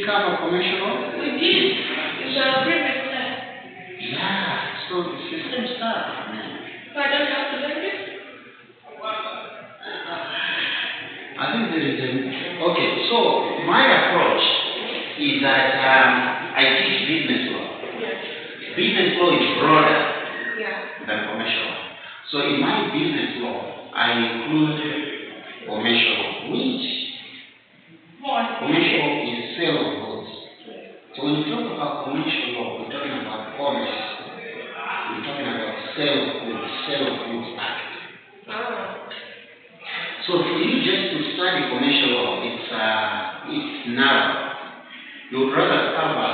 we cover commercial law? We did. In the previous class. Yeah, so the system stuff. So I don't have to learn it? I think there is a... Okay, so my approach is that I teach business law. Yes. Business law is broader Yeah. than commercial law. So in my business law, I include commercial law, which commercial law is sale of goods. So when we talk about commercial law, we're talking about commerce. We're talking about sale of goods act. Oh. So for you just to study commercial law, it's narrow. You would rather cover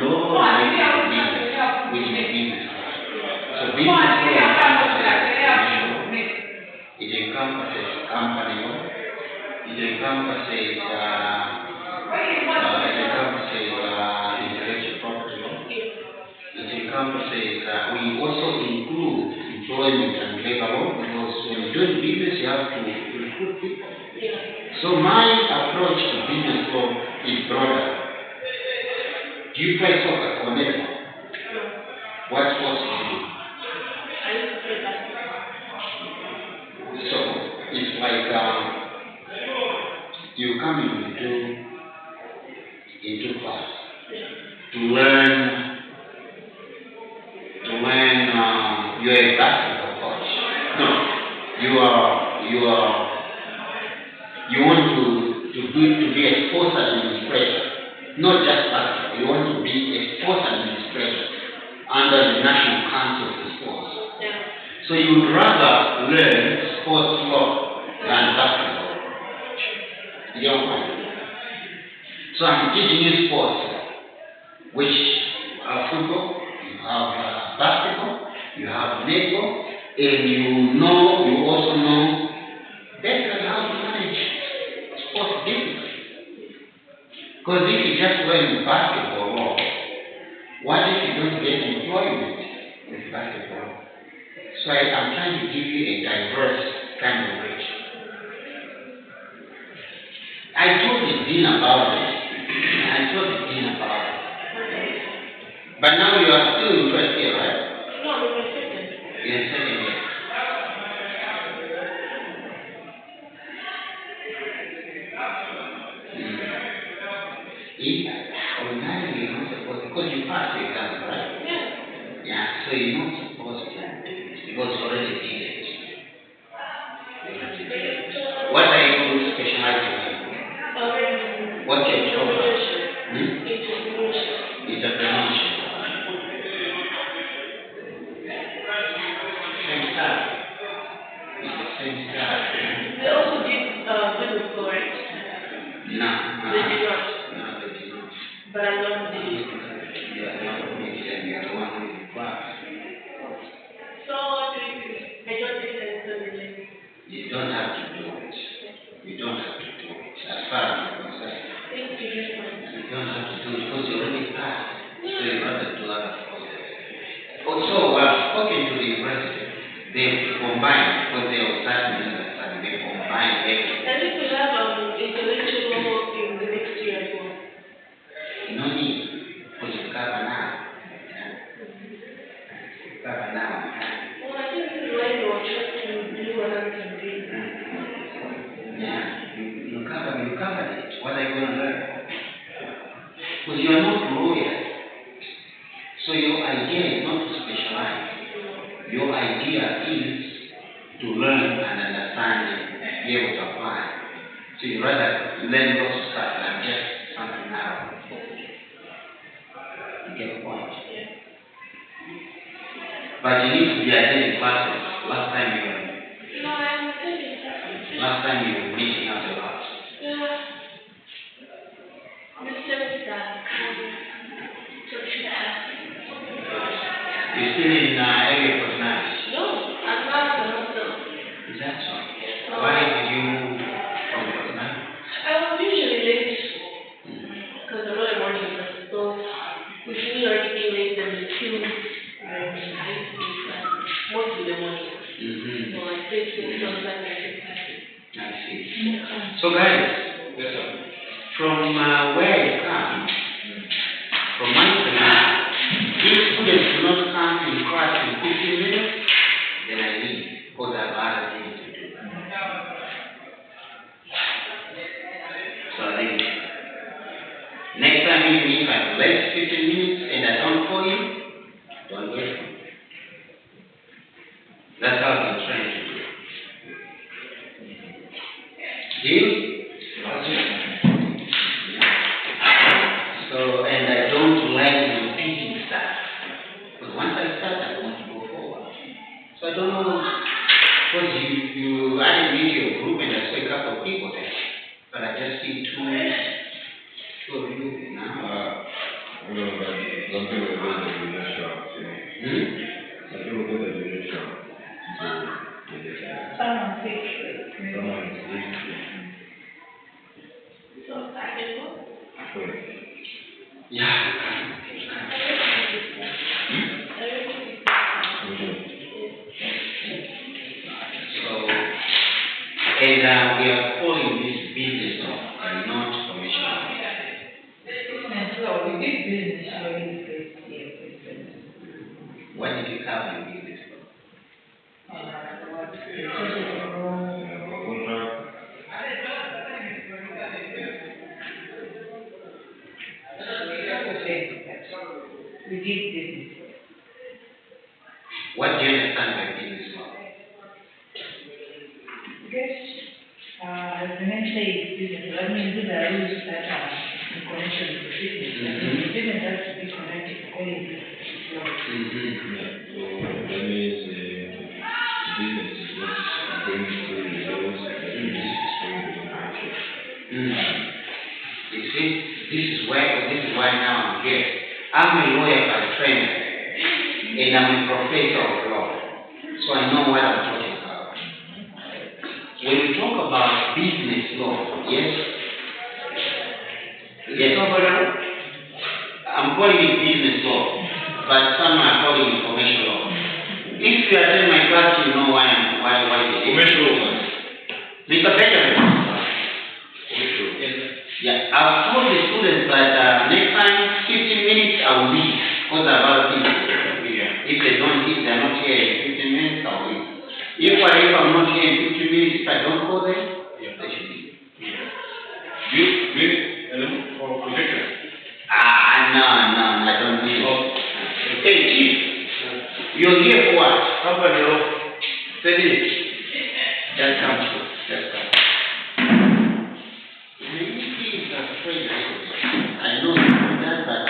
law related business, which is business law. So business law encompasses commercial law, it encompasses company law, it encompasses intellectual property law, it encompasses, we also include employment and labor law, because when you're doing business, you have to recruit people. So my approach to business law is broader. Do you play soccer or netball? What sports do you do? I used to play basketball. So it's like you come into class to learn. You're a basketball coach. No, you want to be a sports administrator, not just basketball. You want to be a sports administrator under the National Council for Sports. Yeah. So you would rather learn sports law than basketball. You don't mind. So I'm teaching you sports, which you have football, you have basketball, you have netball, and you also know better how to manage sports discipline. Because if you just learn basketball law, what if you don't get employment with basketball? So I'm trying to give you a diverse kind of reach. I told the dean about it. But now you are still in first year, right? No, I'm in my second. You're in second year. Ordinarily, you're not supposed to, because you passed the exam, right? Yeah. Yeah, so you're not supposed to, because you already did it. What are you specializing in? What's your job? Entrepreneurship. Same stuff. It's the same stuff. They also did business law, right? No. They did not. No, they did not. But I love the. You are the one who makes them. You are the one who is in class. So I don't think that's really. You don't have to do it. You don't have to do it. As far as I'm concerned. Thank you very much. You don't have to do it because you already passed. So you rather do other courses. Also, I've spoken to the university. They combine, because they are starting and they combine everything. I think we have intellectual law in the next year as well. No need, because you cover now. You cover now. Well, I think this is why you are trying to do what I can do. Yeah, you covered it. What are you going to learn? Because you are not lawyers. So your idea is not to specialize. Your idea is to learn and understand and be able to apply. So you rather learn lots of stuff than just something narrow. You get the point? But you need to be attending classes. Last time you were meeting out your class. Yeah. The semester. You're still in area for night. No, I'm not the hostel. Is that so? Why did you come for night? I was usually late because I'm not a morning person. So with me already being late and the queue, I used to be most of the morning. So I stayed till sometimes I I see. So guys, yes sir. from where you come, from my seminar, if students do not come in class in 15 minutes, then I leave because I have other things to do. So I think next time, even if I'm late 15 minutes and I don't call you, don't wait for me. That's how I've been trying to do. Deal? So, and I don't like repeating stuff. Because once I start, I want to go forward. So I don't know, because you added me to your group and I saw a couple of people there. But I just see two of you now. No, but some people go to the leadership. Some people go to the leadership. Someone sick. Someone is sick. So I can go. Yeah. So, and we are calling this business law and not commercial. So we did business law in this year. What did you cover in business law? We did business. What do you understand by business law? As the name says, business, that means these are rules that are in connection with the business. The business has to be connected according to law. So that means business is not going through the laws, but business is going to the market. You see, this is why now I'm here. I'm a lawyer by training, and I'm a professor of law, so I know what I'm talking about. When we talk about business law, yes, I'm calling it business law, but some are calling it commercial law. If you attend my class, you know why it is. Commercial law. Mr. Benjamin. Yeah, I've told the students that next time, 15 minutes, I will leave because I have other things to do. If they are not here in 15 minutes, I will leave. If I'm not here in 15 minutes, if I don't call them, they should leave. For projection? No, I don't need it. Hey, Chief, you're here for what? Company law. Steady. Just come to us. Just come. I know you do that, but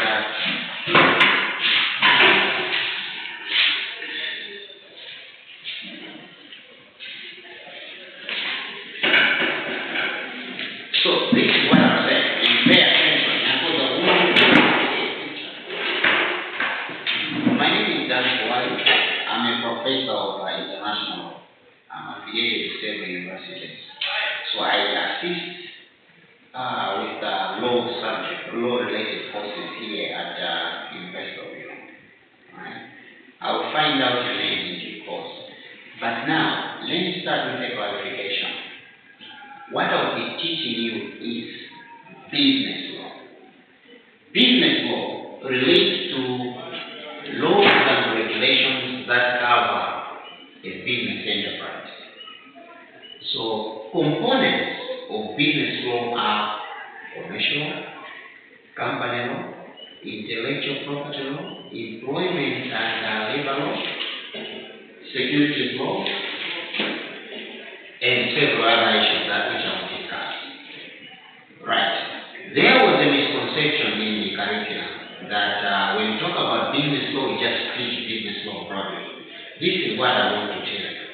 so this is what I'm saying. And pay attention. My name is Dan Wali. I'm a professor of international. I'm affiliated with several universities. So I assist with law-related courses here at University of York. Right? I will find out your name in due course. But now, let me start with a clarification. What I'll be teaching you is business law. Business law relates to laws and regulations that cover a business enterprise. So, components of business law are commercial law, company law, intellectual property law, employment and labor law, securities law, and several other issues that which I will discuss. Right. There was a misconception in the curriculum that when you talk about business law, we just teach business law broadly. This is what I want to tell you.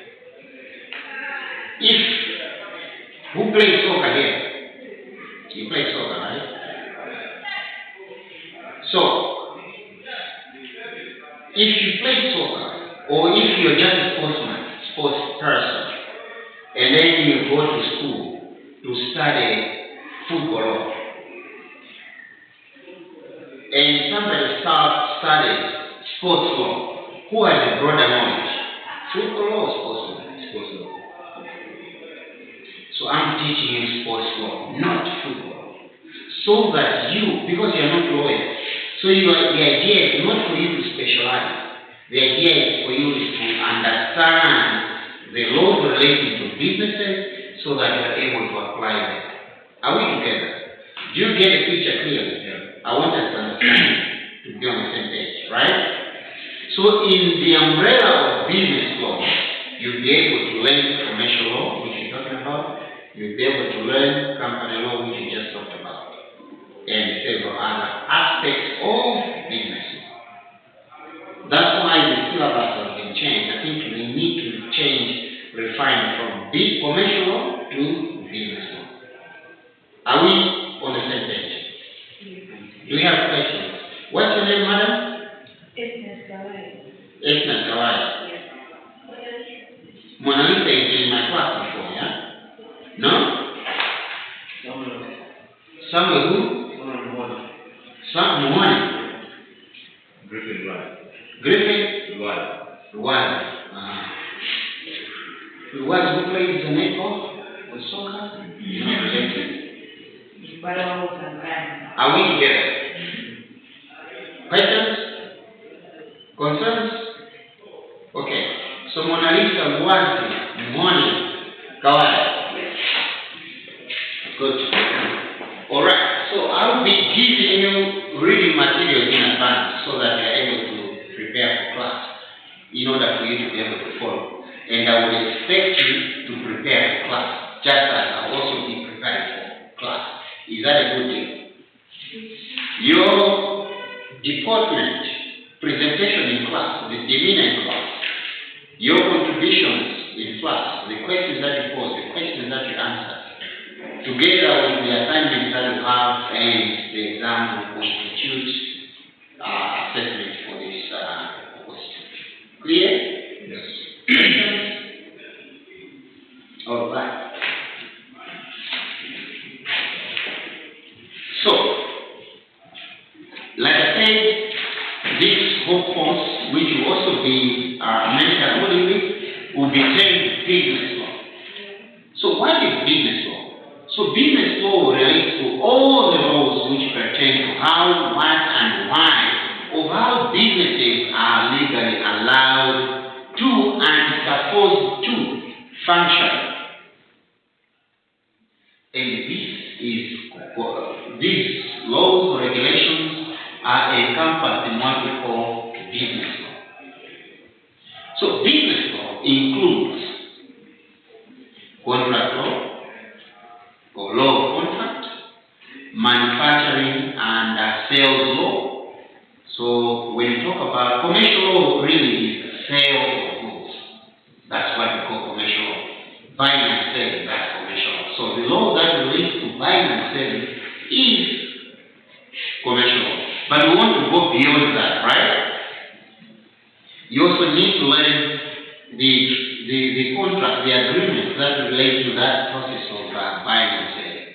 Who plays soccer here? You play soccer, right? So, if you play soccer, or if you're just a sports person, and then you go to school to study football, and somebody starts studying sports law, who has a broader knowledge? Football law or sports law? Sports law. So I'm teaching you sports law, not football. so that you, because you're not lawyer, so the idea is not for you to specialize. The idea is for you to understand the laws related to businesses so that you're able to apply them. Are we together? Do you get a picture clearly? Yeah. I want us to understand to be on the same page, right? So in the umbrella of business law, you'll be able to learn commercial law, which you're talking about. You'll be able to learn company law, which you just talked about, and several other aspects of business law. That's why the syllabus has been changed. I think we need to change, refine from big commercial law to business law. Are we on the same page? Do we have questions? What's your name, madam? Edna Kawai. Mona Lisa is in my class before, yeah? No? Samuel who? Samuel Mwani. Griffin Rwanda. Griffin? Rwanda. Rwanda. Rwanda who plays the netball? The soccer? Not related. Are we together? Questions? Concerns? Okay. So Mona Lisa Mwani Kawai. Good. Alright. So I'll be giving you reading materials in advance so that you're able to prepare for class in order for you to be able to follow. And I would expect you to prepare for class just as I'll also be preparing for class. Is that a good deal? Your deportment, presentation in class, the demeanor in class, your contributions in class, the questions that you pose, the questions that you answer, together with the assignments that you have and the exam will constitute assessment for this question. Clear? Yes. All right. So, like I said, this whole course, which will also be mentioned accordingly, will be termed business law. So, what is business law? So, business law relates to all the laws which pertain to how, what, and why of how businesses are legally allowed to and supposed to function. And these laws, regulations are encompassed in what we call business law. So business law includes contract law, or law of contract, manufacturing and sales law. So when you talk about commercial law, really is the sale of goods. That's what we call commercial law. Buying and selling, that's commercial law. So the law that relates to buying and selling is commercial law. But we want to go beyond that, right? You also need to learn the contract, the agreements that relate to that process of buying and selling.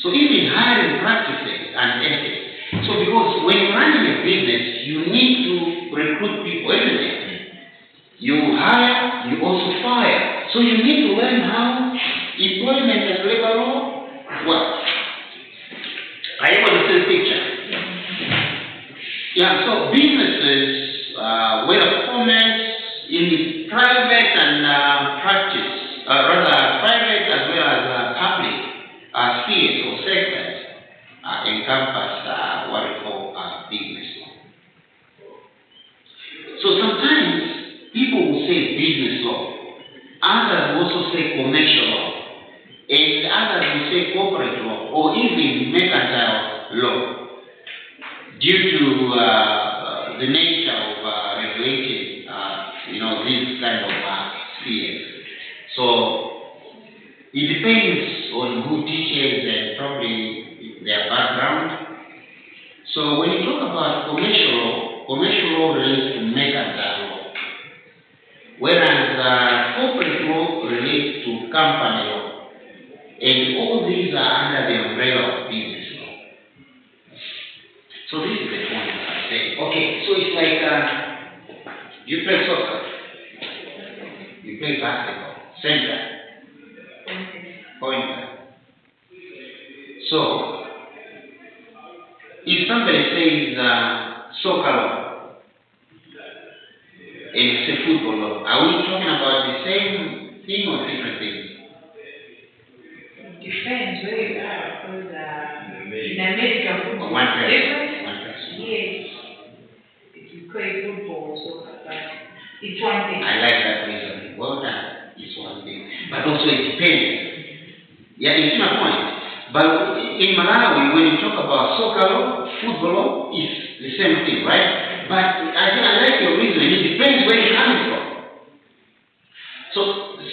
So even hiring practices and ethics. So because when you're running a business, you need to recruit people, isn't it? You hire, you also fire. So you need to learn how employment and labor law works. Are you able to see the picture? Yeah, so businesses, whether commerce in the private and private as well as public spheres or sectors encompass what we call business law. So sometimes people will say business law, others will also say commercial law, and others will say corporate law or even mercantile law due to the nature of regulating these kind of spheres. So it depends on who teaches and probably their background. So when you talk about commercial law relates to mercantile law, whereas corporate law relates to company law, and all these are under the umbrella of business law. So this is the point I'm saying. Okay, so it's like you play soccer, you play basketball, center, pointer. So if somebody says soccer law and it's a football law, are we talking about the same thing or different things? Depends where you are, because in America, football One is person. different. One person. Yes, it's called football, so but it's one thing. I like that reason. Well done. It's one thing. But also it depends. Yeah, you see my point. But in Malawi, when you talk about soccer law, football law, it's the same thing, right? But I like your reason. It depends where you're coming from. So,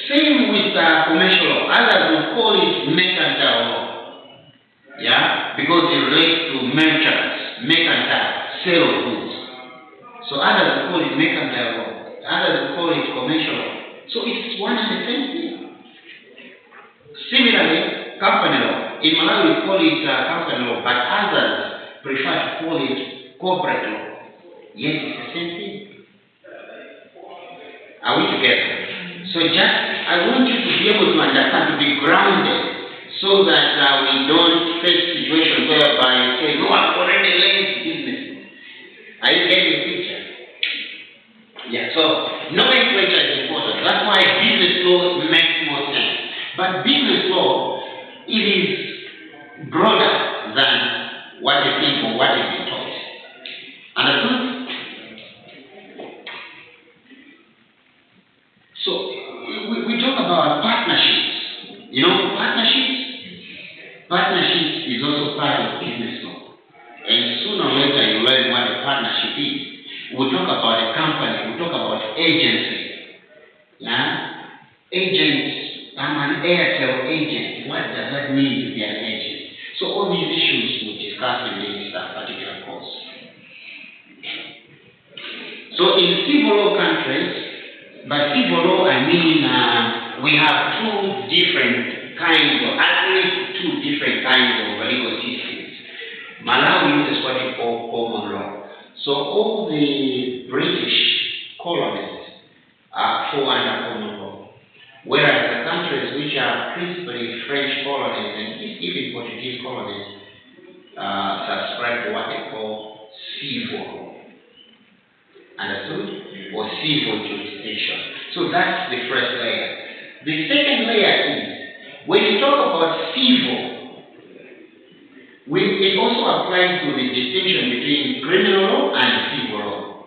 same with commercial law. Others will call it mercantile law. Yeah? Because it relates to merchants, mercantile, sale of goods. So others will call it mercantile law. Others will call it commercial law. So it's one and the same thing. Similarly, company law. In Malawi we call it company law, but others prefer to call it corporate law. Yes, it's the same thing. Are we together? So I want you to be able to understand, to be grounded, so that we don't face situations whereby you say, no, I've already learned business. Are you getting the picture? Yeah, so nomenclature is important. That's why business law makes more sense. But business law, it is broader than what you think or what you've been taught. Understood? So, we talk about partnerships. You know, partnerships is also part of business law. And sooner or later you learn what a partnership is. We'll talk about a company, we'll talk about agency. Yeah? Agents, I'm an Airtel agent. What does that mean to be an agent? So all these issues we'll discuss in this particular course. So in civil law countries, by civil law I mean we have two different kinds of, at least two different kinds of legal systems. Malawi uses what we call common law. So all the British colonies fall under common law. Whereas the countries which are principally French colonies and even Portuguese colonies subscribe to what they call civil law. Understood? Or civil jurisdiction. So that's the first layer. The second layer is, when you talk about civil, it also applies to the distinction between criminal law and civil law.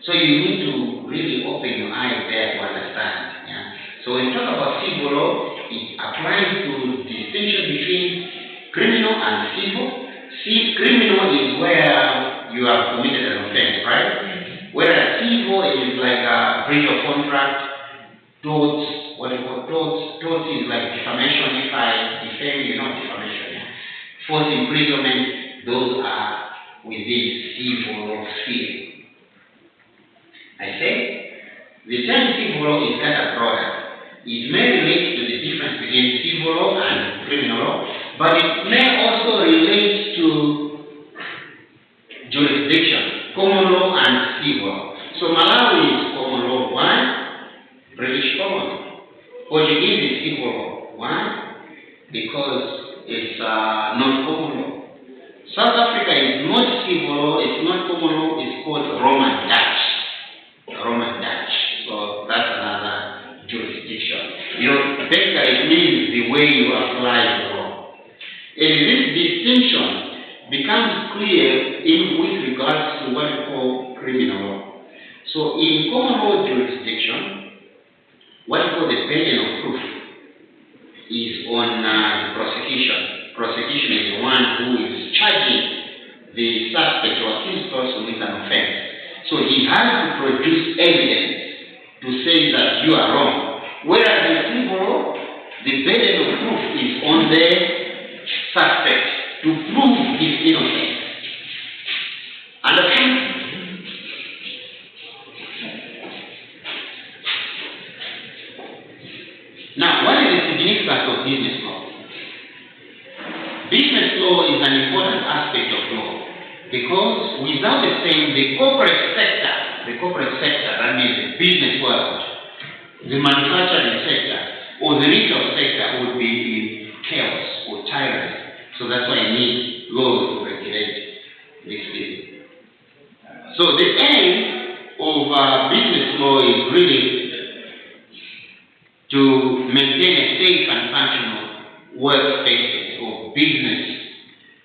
So you need to really open your eyes there to understand. Yeah? So when you talk about civil law, it applies to the distinction between criminal and civil. See, criminal is where you have committed an offense, right? Whereas civil is like a breach of contract, torts, what do you call torts? Torts is like defamation. If I defame you, not defamation. Yeah? False imprisonment, those are within civil law sphere. I say, the term civil law is kind of broader. It may relate to the difference between civil law and criminal law, but it may also relate to jurisdiction, common law and civil law. So Malawi is common law 1, British colony. Portuguese is civil law 1, because it's not common law. South Africa is not civil law, it's not common law, it's called Roman Dutch. Roman Dutch. So that's another jurisdiction. You know, basically it means the way you apply the law. And this distinction becomes clear with regards to what we call criminal law. So in common law jurisdiction, what we call the burden of proof is on the prosecution. Prosecution is the one who is charging the suspect or accused person with an offense. So he has to produce evidence to say that you are wrong. Whereas in civil law, the burden of proof is on the suspect to prove his innocence. Understand? Now, what is the significance of business law? Business law is an important aspect of law because without the same, the corporate sector, that means the business world, the manufacturing sector, or the retail sector would be in chaos or tyranny. So that's why you need laws to regulate So the aim of business law is really to maintain a safe and functional workspace of business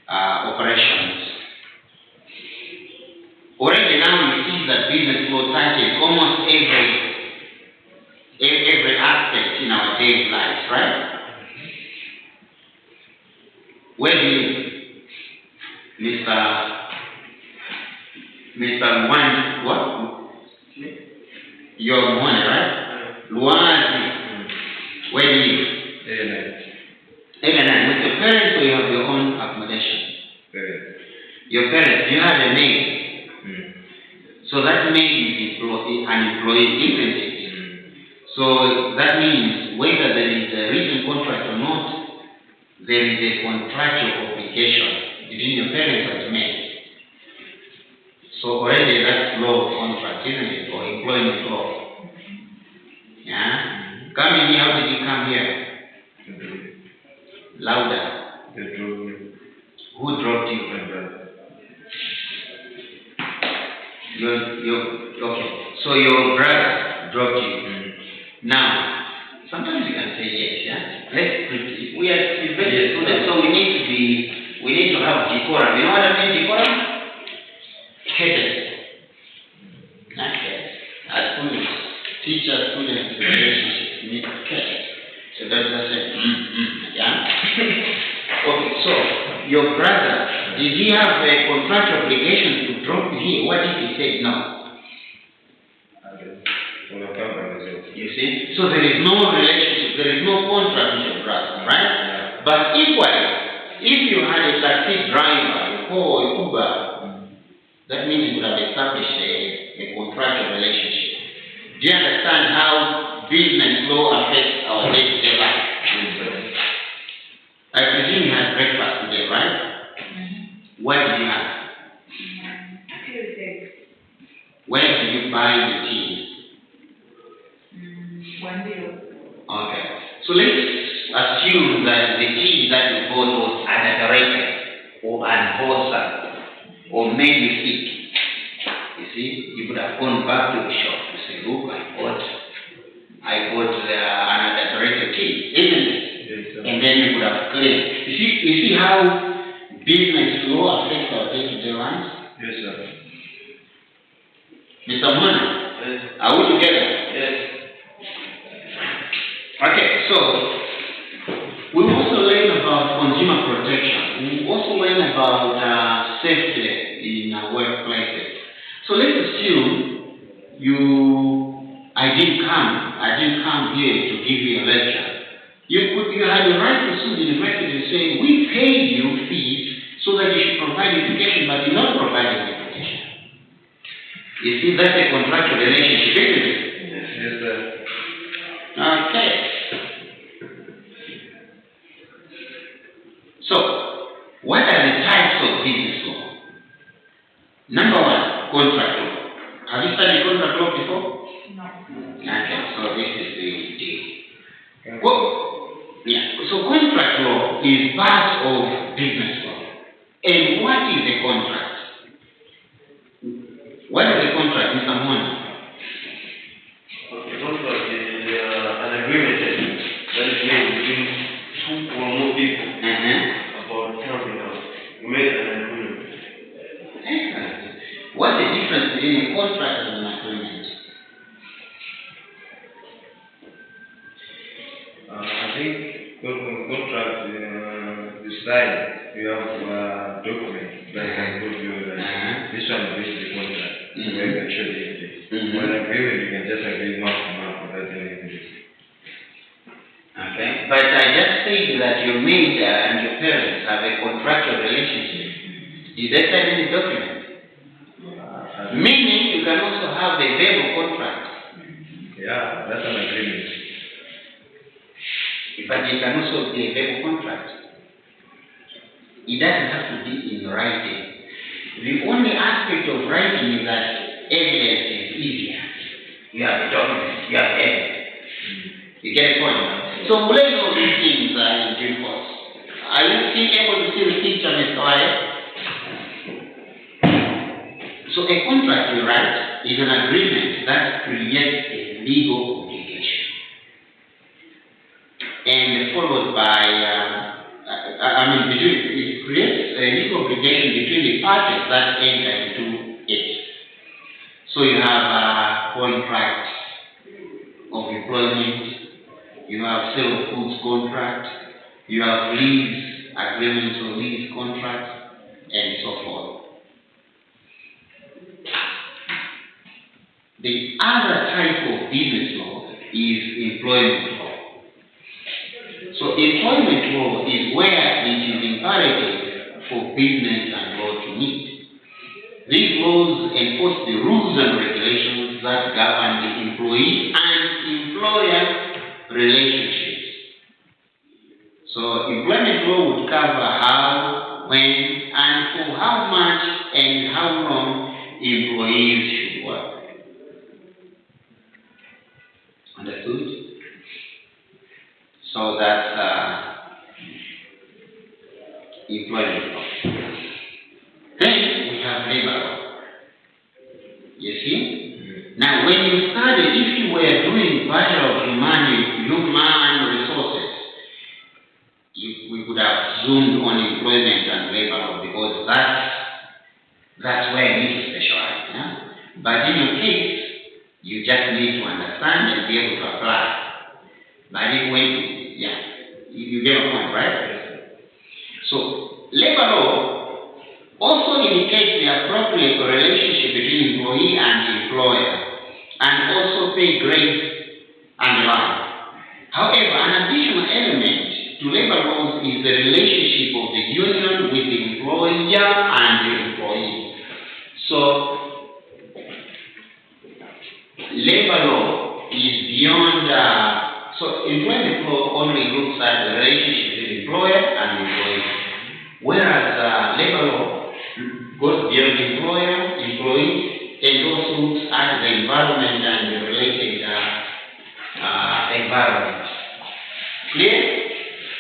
operations. Already now you see that business law touches almost every aspect in our daily lives, right? Where do you live? Mr. One, what? You're Mwone, right? Luazi. Where do you live? Even with your parents, or you have your own accommodation? Your parents, do you have a maid? So that maid is an employee, isn't it? So that means whether there is a written contract or not, there is a contractual obligation between your parents and maid. So already that's law of contract, isn't it? Or employment law. Yeah? Coming here, how did you come here? Louder. They drove me. Who dropped you? My brother. Okay. So your brother dropped you. Now, sometimes you can say yes, yeah? Let's quickly. We are university students, so we need to have decorum. You know what I mean, decorum? Courtesy. Not courtesy. As students, teacher-student relationships need courtesy. So that's just it. Yeah? Okay, so your brother, did he have a contractual obligation to drop you here? What if he said no? You see? So there is no relationship, there is no contract with your brother, right? Yeah. But equally, if you had a taxi driver or Uber, that means you would have established a contractual relationship. Do you understand how business law affects our day-to-day life? I presume you had breakfast today, right? What did you have? Where did you buy the tea? 1 0. Okay. So let's assume that the tea that you bought was adulterated or unwholesome or made you sick. You see, you could have gone back to the shop to say, look, I bought an adulterated tea, isn't it? Yes, And then you could have claimed. You see how business law affects our day-to-day lives? Yes, sir. Mr. Mwana, Yes. are we together? Yes. Okay, so we also learn about consumer protection. We also learn about safety in our workplaces. So let's assume I didn't come here to give you a lecture. You had the right to sue the university and say, we paid you fees so that you should provide education, but you're not providing education. You see, that's a contractual relationship, isn't it? Yes, sir. Okay. So, what are the types of business law? Number one, contract law. Have you studied contract law before? No. Okay, so this is the deal. Well, yeah. So contract law is part of business law. And what is a contract? What is a contract, Mr. Mwana? A contract is an agreement that is made between two or more people about something else. You made an agreement. Excellent. What's the difference between a contract and an agreement? I think contract you sign, you have documents that can prove you that this one is the contract. Where you can show the evidence. When agreement, you can just agree month to month without any evidence. Okay, but I just said that your maid and your parents have a contractual relationship. Did they sign any document? Meaning you can also have a verbal contract. Yeah, that's an agreement. But it can also be a verbal contract. It doesn't have to be in writing. The only aspect of writing is that evidence is easier. You have a document, you have evidence. You get the point? So we'll learn all these things in due course. Are you still able to see the picture, Mr. Wyatt? So a contract, you're right, is an agreement that creates a legal obligation. And followed by, it creates a legal obligation between the parties that enter into it. So you have a contract of employment, you have sale of goods contract, you have lease agreements or lease contracts, and so forth. The other type of business law is employment law. So employment law is where it is imperative for business and law to meet. These laws enforce the rules and regulations that govern the employee and employer relationships. So employment law would cover how, when, and for how much and how long employees should work. Understood? So that's employment law. Then we have labor law. You see? Now when you study, if you were doing Bachelor of Human Resources, we could have zoomed on employment and labor law because that's where you need to specialize. Yeah? But in your case, you just need to understand and be able to apply. But you get a point, right? So, labor law also indicates the appropriate relationship between employee and employer, and also pay grades and the like. However, an additional element to labor laws is the relationship of the union with the employer and the employee. So, labor law is beyond, so employment law only looks at the relationship between employer and employee, whereas labor law goes beyond employer, employee, and also looks at the environment and the related environment. Clear?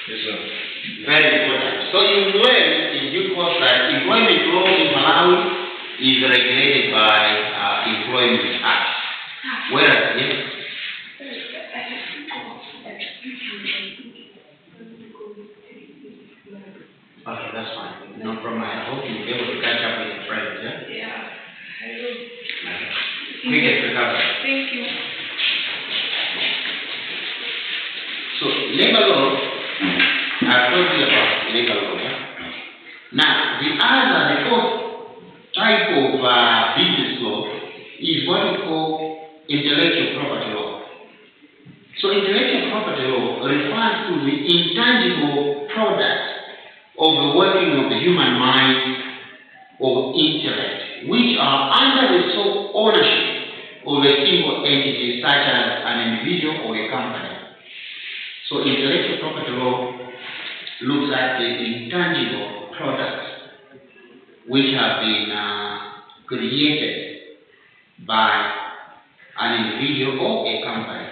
Yes, sir. Very important. So you learn in due course that employment law in Malawi is regulated by Employment Act. Whereas, yes? Okay, that's fine. No problem. I hope you'll be able to catch up with your friends, yeah? Yeah, I will. Okay. Quick recovery. Thank you. So, labor law, I've told you about labor law, yeah? Now, the fourth type of business law is what we call intellectual property law. So, intellectual property law refers to the intangible product of the working of the human mind or intellect, which are under the sole ownership of a single entity such as an individual or a company. So intellectual property law looks at the intangible products which have been created by an individual or a company.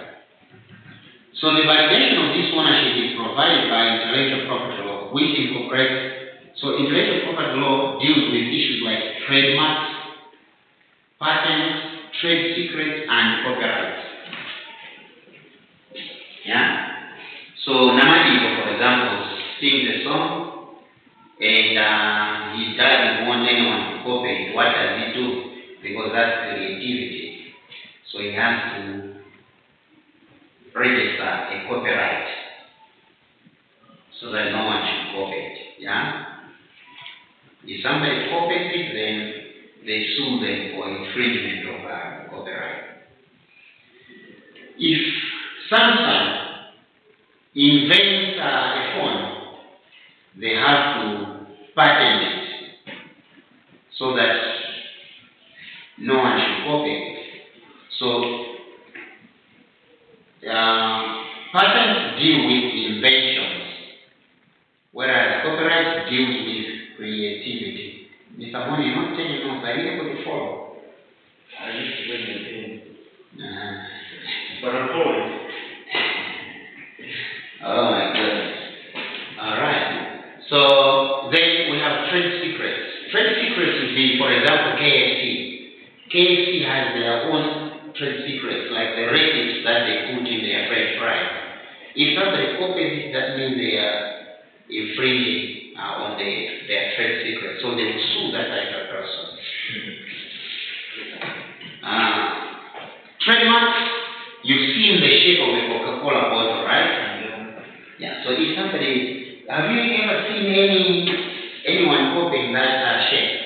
So the validation of this ownership is provided by intellectual property law, which incorporates, so intellectual property law deals with issues like trademarks, patents, trade secrets, and copyrights. Yeah? So Namadigo, for example, sings a song, and he doesn't want anyone to copy it. What does he do? Because that's creativity. So he has to register a copyright so that no one should copy it. Yeah? If somebody copies it, then they sue them for infringement of copyright. If Samsung invents a phone, they have to patent it so that no one should copy it. So patents deal with inventions, whereas copyright deals with creativity. Mr. Boni, you're not taking notes. Are you able to follow? I used to bring it in. But I'm following. Oh my goodness. Alright. So then we have trade secrets. Trade secrets would be, for example, KFC. KFC has their own trade secrets, like the recipes that they put in their French fries. If somebody copies it, that means they are infringing on their trade secret, so they will sue that type of person. Trademarks, you've seen the shape of a Coca-Cola bottle, right? Yeah. So if somebody, have you ever seen anyone copying that shape?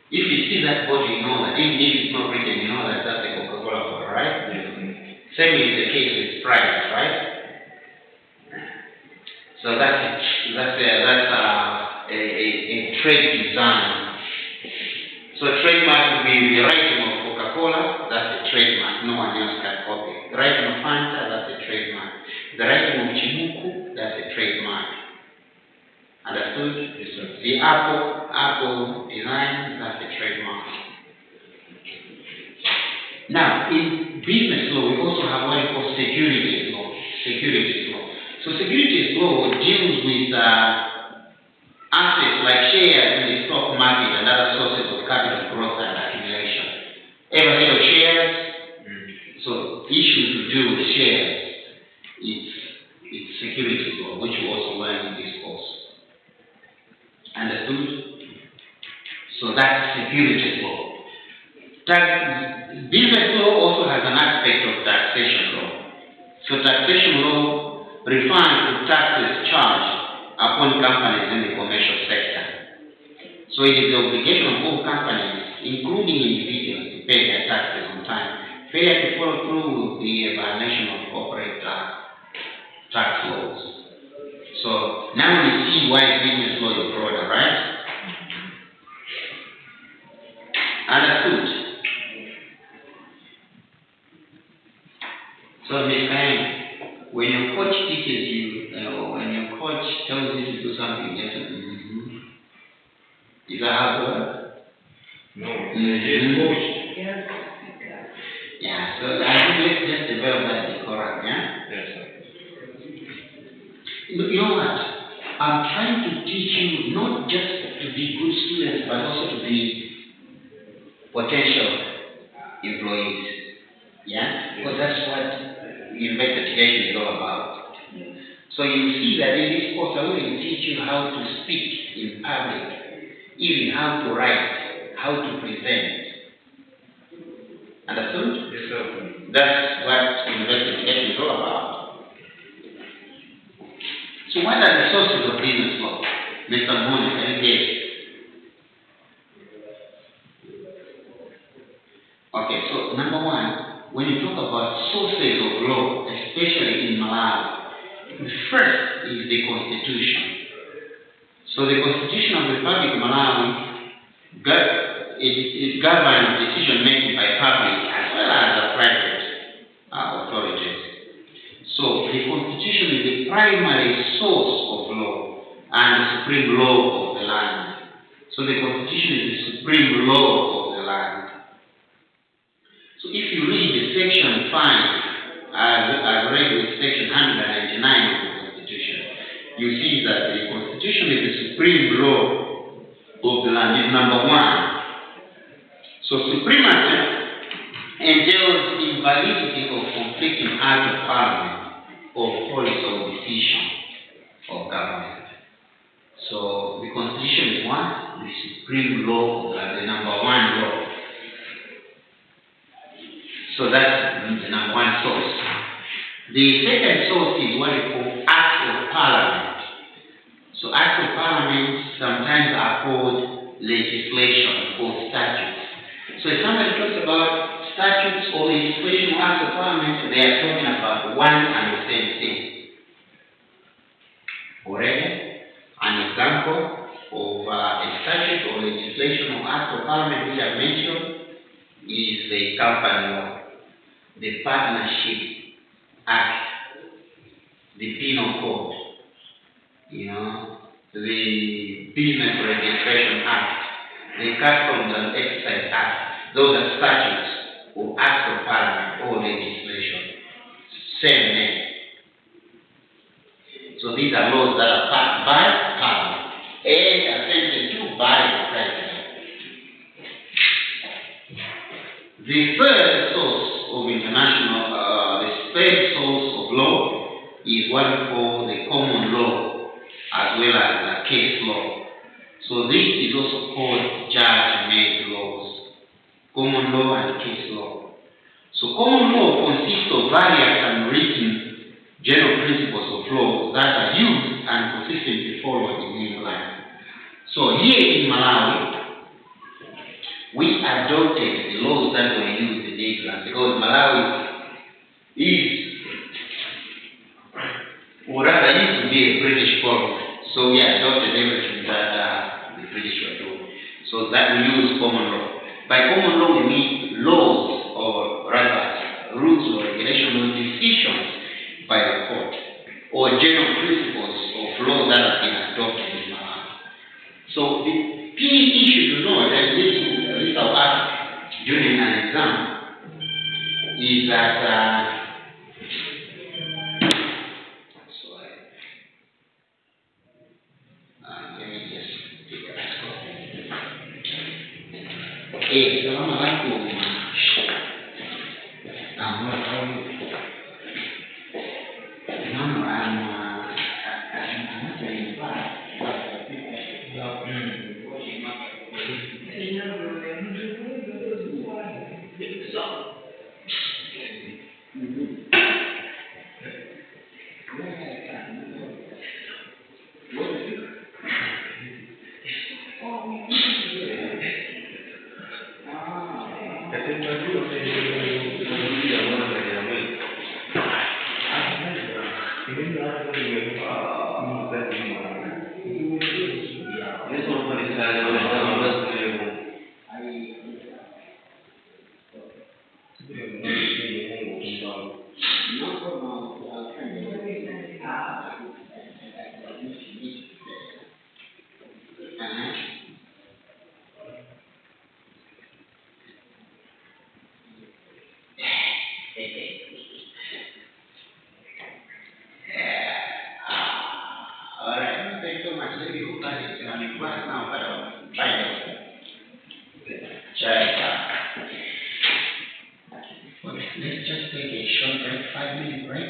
If you see that bottle, you know that. Even if it's not written, you know that that's a Coca-Cola bottle, right? Same is the case with Sprite, right? So that's a trade design. So a trademark would be the writing of Coca-Cola, that's a trademark, no one else can copy. The writing of Fanta, that's a trademark. The writing of Chimuku, that's a trademark. Understood? Yes, sir. The Apple design, that's a trademark. Now, in business law, we also have what we call securities law. Securities law. So securities law deals with assets like shares in the stock market and other sources of capital growth and accumulation. Ever heard of shares? So issues to do with shares, it's securities law, which we also learn in this course. Understood? So that's securities law. Business law also has an aspect of taxation law. So taxation law refers to taxes charged upon companies in the commercial sector. So it is the obligation of all companies, including individuals, to pay their taxes on time. Failure to follow through will be a violation of corporate tax laws. So now we see why business law is broader, right? Understood? So Ms. Karen, when your coach teaches you, or when your coach tells you to do something, you just is that hard work? No, he's coached. Yeah, so I think let's just develop that decorum, yeah? Yes, sir. You know what? I'm trying to teach you not just to be good students, but also to be potential employees. Yeah? Because that's what investigation is all about. So you see that in this course, I will teach you how to speak in public, even how to write, how to present. Understood? Yes, sir. That's what investigation is all about. So what are the sources of business law? Mr. Moon, can you guess? Okay, so number one, when you talk about sources of law, especially in Malawi, the first is the Constitution. So the Constitution of the Republic of Malawi it governs decision making by public as well as private authorities. So the Constitution is the primary source of law and the supreme law of the land. So the Constitution is the supreme law of the land. So if you read the section 5, as read with section 199 of the Constitution, you see that the Constitution is the supreme law of the land, is number one. So supremacy entails invalidity of conflicting act of parliament or policy or decision of government. So the Constitution is what? The supreme law of the land, the number one law. So that's the number one source. The second source is what we call Acts of Parliament. So Acts of Parliament sometimes are called legislation or statutes. So if somebody talks about statutes or legislation or Acts of Parliament, they are talking about one and the same thing. Already, an example of a statute or legislation or Act of Parliament which I mentioned is the company law, the Partnership Act, the Penal Code, the Business Registration Act, the Customs and Excise Act. Those are statutes or acts of parliament or legislation. Same name. So these are laws that are passed by parliament and assented to by the president. The third source of the third source of law is what we call the common law as well as the case law. So this is also called judge-made laws, common law and case law. So common law consists of various and written general principles of law that are used and consistently followed in England. So here in Malawi, we adopted the laws that were used in England because Malawi is, or rather used to be a British colony. So we adopted everything that the British were doing. So that we use common law. By common law we mean laws, or rather rules or regulations or decisions by the court, or general principles of law that have been adopted in Malawi. So the key issue to know that this I'll ask during an exam is that let me just take a Assalamualaikum. Alright, thank you so much. Let me look at it and I'm class now, but I'll try it. Let's just take a short break, 5-minute break.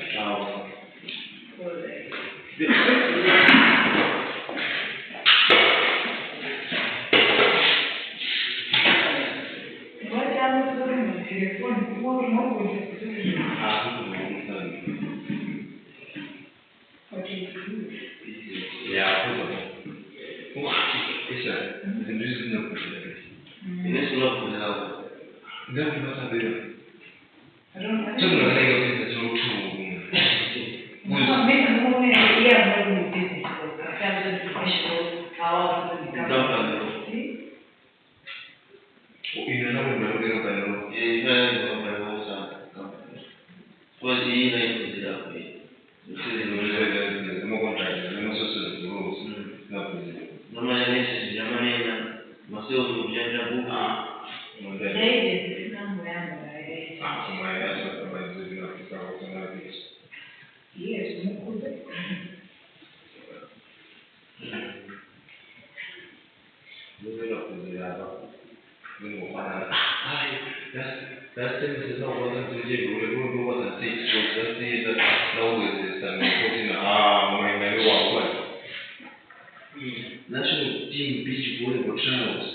National team beach volleyball trials.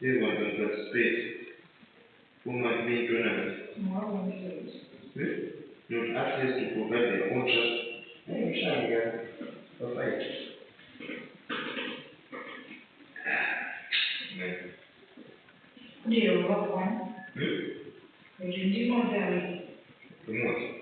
They want to participate. Who might make tournament? Not access to provide their own trust. I'm sure you got a fight. Ndio wako. Ndio modali. Remote.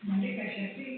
Monday, I shall see.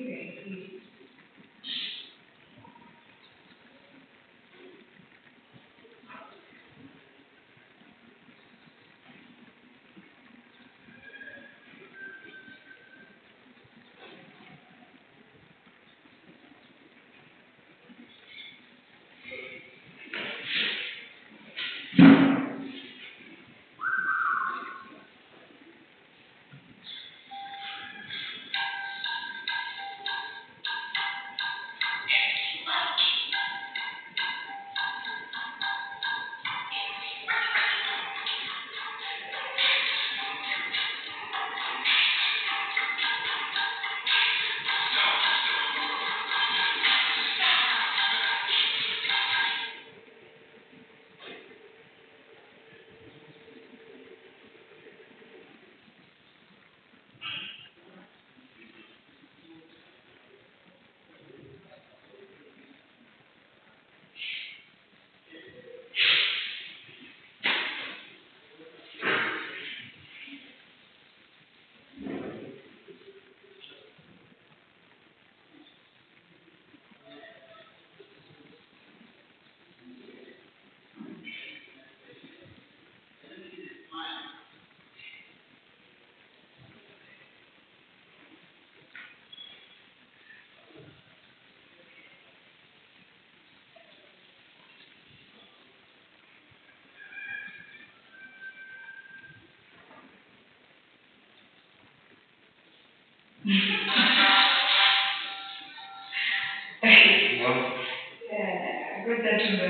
I got that number.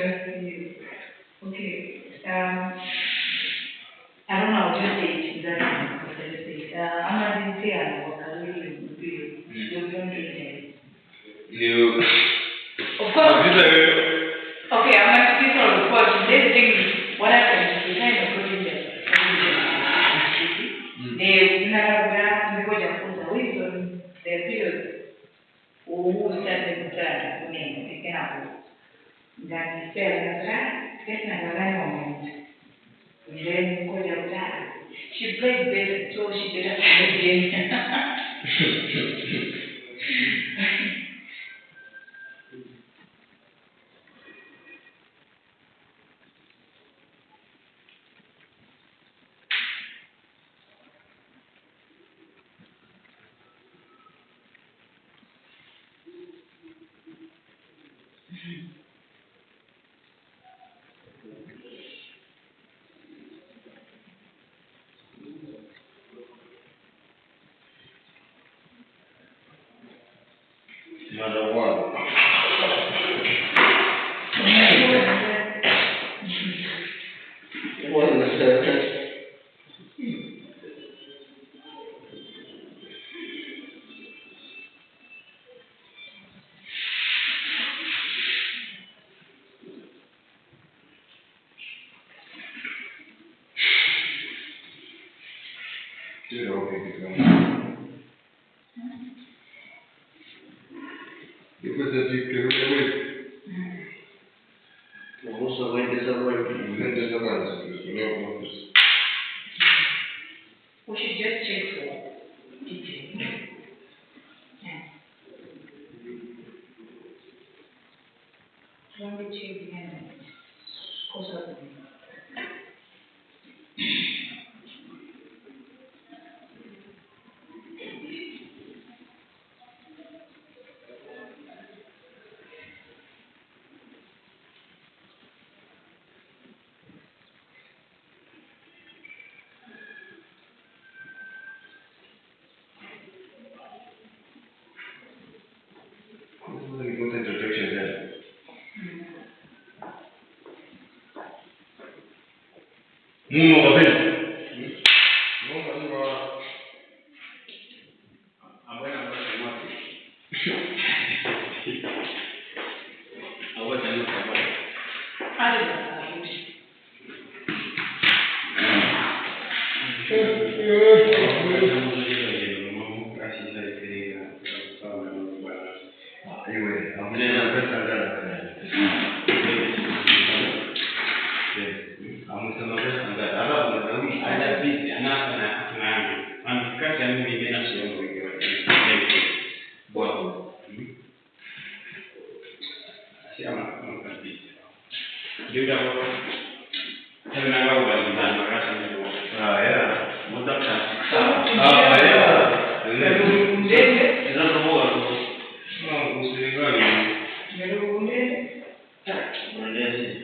Okay. I don't know, I'll just say it. That's what I say. I'm not in fear of what I really will be. You don't do it. You. Of course. Okay, I'm not speaking of course. The thing is, what happens is we kind of put in there. They never go to wisdom, their period. Who started the name, they cannot. That is fair, that's not a moment. And then go down that. She played better, so she better play again. Number one. We should just check for detail. Yeah. When we check the end, course of the Mungu wapenda. Mungu wa Abwana abwana mwapi. Awata ni kwa. Hadi sasa. Anyway, I'm gonna pesa ngara. Amusema pesa ngara. Alafu na Ada bizi anasa na tunaanza. Amkata mimi nina sio wengi. Bwana. Siama kama kabisa. Ndio dawa. Tena wao walizana makasa ndio. yeah. Muda kwa. Yeah. Ndege. Ina kama Usilingani. Ndege. Mwanesi.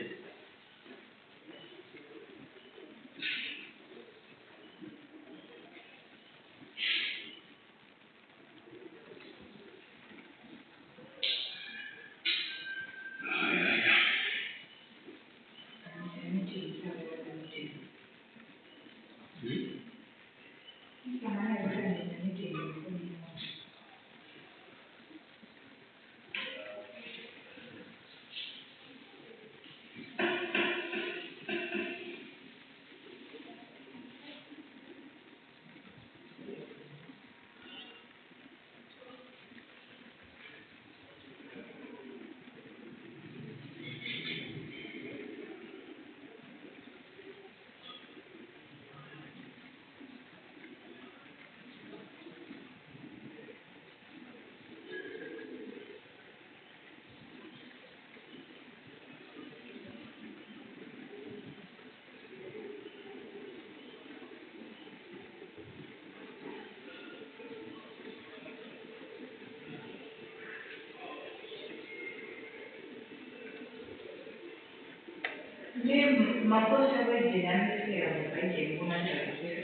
Je, makosa wewe yanamsema kaje kuna tatizo?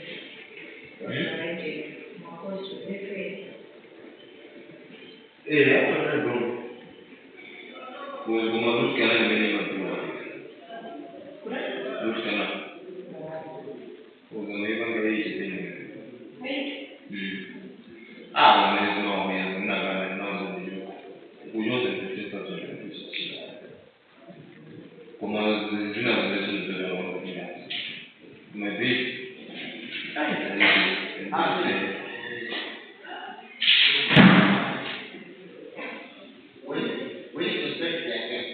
Kaje makosa wewe. Hapo ndio. Kwa mtu kana mimi mtu. Mtu kana. Unaweza ngari hivi. Mwenyezi Mungu mwenyewe na kana nazo ndio. Uyote ndio tatizo. Como zina zile maybe We expect that.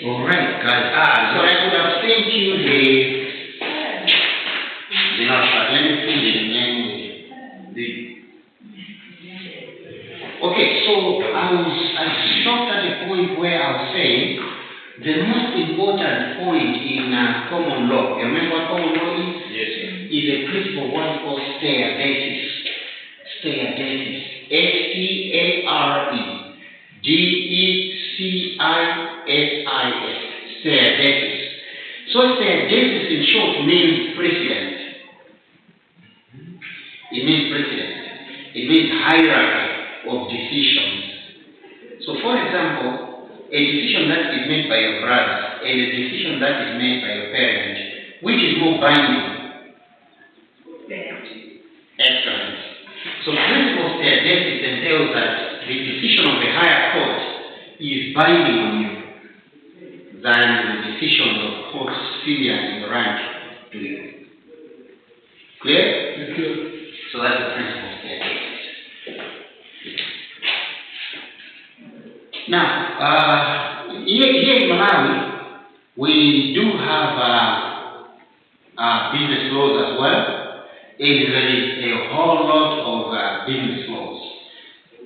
All right, guys. So I would have sent you the not let me put it in the. Okay, so I stopped at the point where I was saying the most important point in common law. You remember what common law is? yes sir. Is a principle of what we call stare-decisis. Stare-decisis. S-T-A-R-E-D-E-C-I-S-I-S. Stare-decisis. So stare-decisis in short means precedent. It means precedent. It means hierarchy of decisions. So for example, a decision that is made by your brother and a decision that is made by your parent, which is more binding? Excellent. So principle of stare-decisis entails that the decision of the higher court is binding on you than the decision of courts senior in rank to you. Clear? So that's the principle of stare-decisis. Now, here in Malawi, we do have business laws as well, and there is a whole lot of business laws.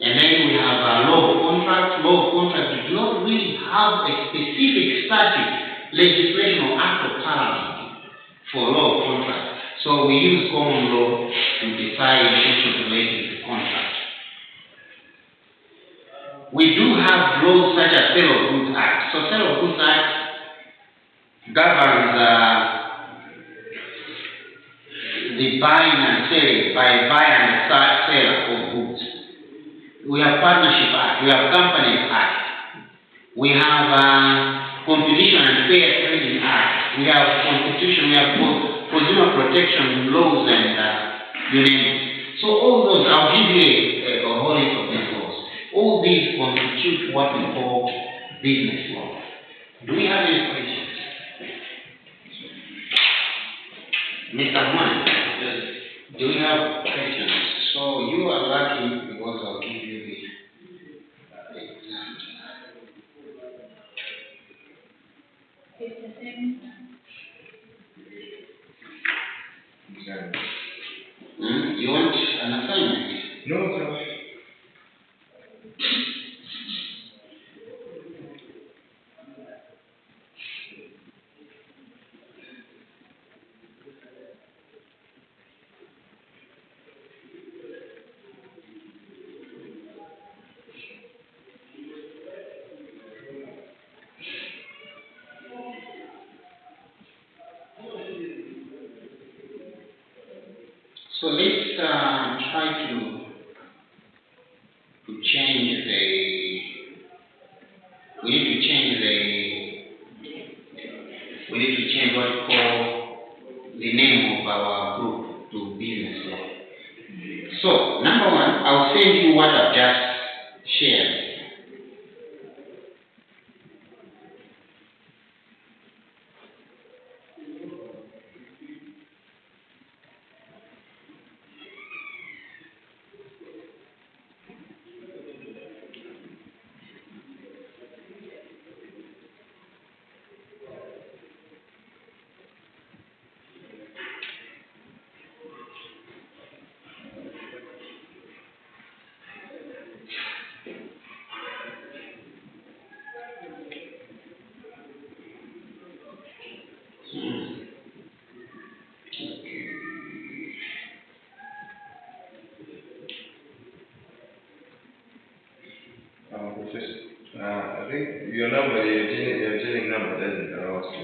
And then we have law of contract. Law of contract does not really have a specific statute, legislation, or act of parliament for law of contract. So we use common law to decide issues related to contract. We do have laws such as Sale of Goods Act. So Sale of Goods Act governs the buying and selling by buyer and seller of goods. we have Partnership Act, we have Companies Act, we have Competition and Fair Trading Act, we have Constitution, we have consumer protection laws, and you name it. So all those, I'll give you a whole list of these laws. All these constitute what we call business law. Do we have any questions? Mr. Juan, do we have questions? So you are lucky because I'll give you the example. It's the same. Example. You want an assignment? No, sir. So let's try to change we need to change what we call the name of our group to business law. So, number one, I'll send you what I've just shared. Professor, I think your number, your genetic number doesn't allow us to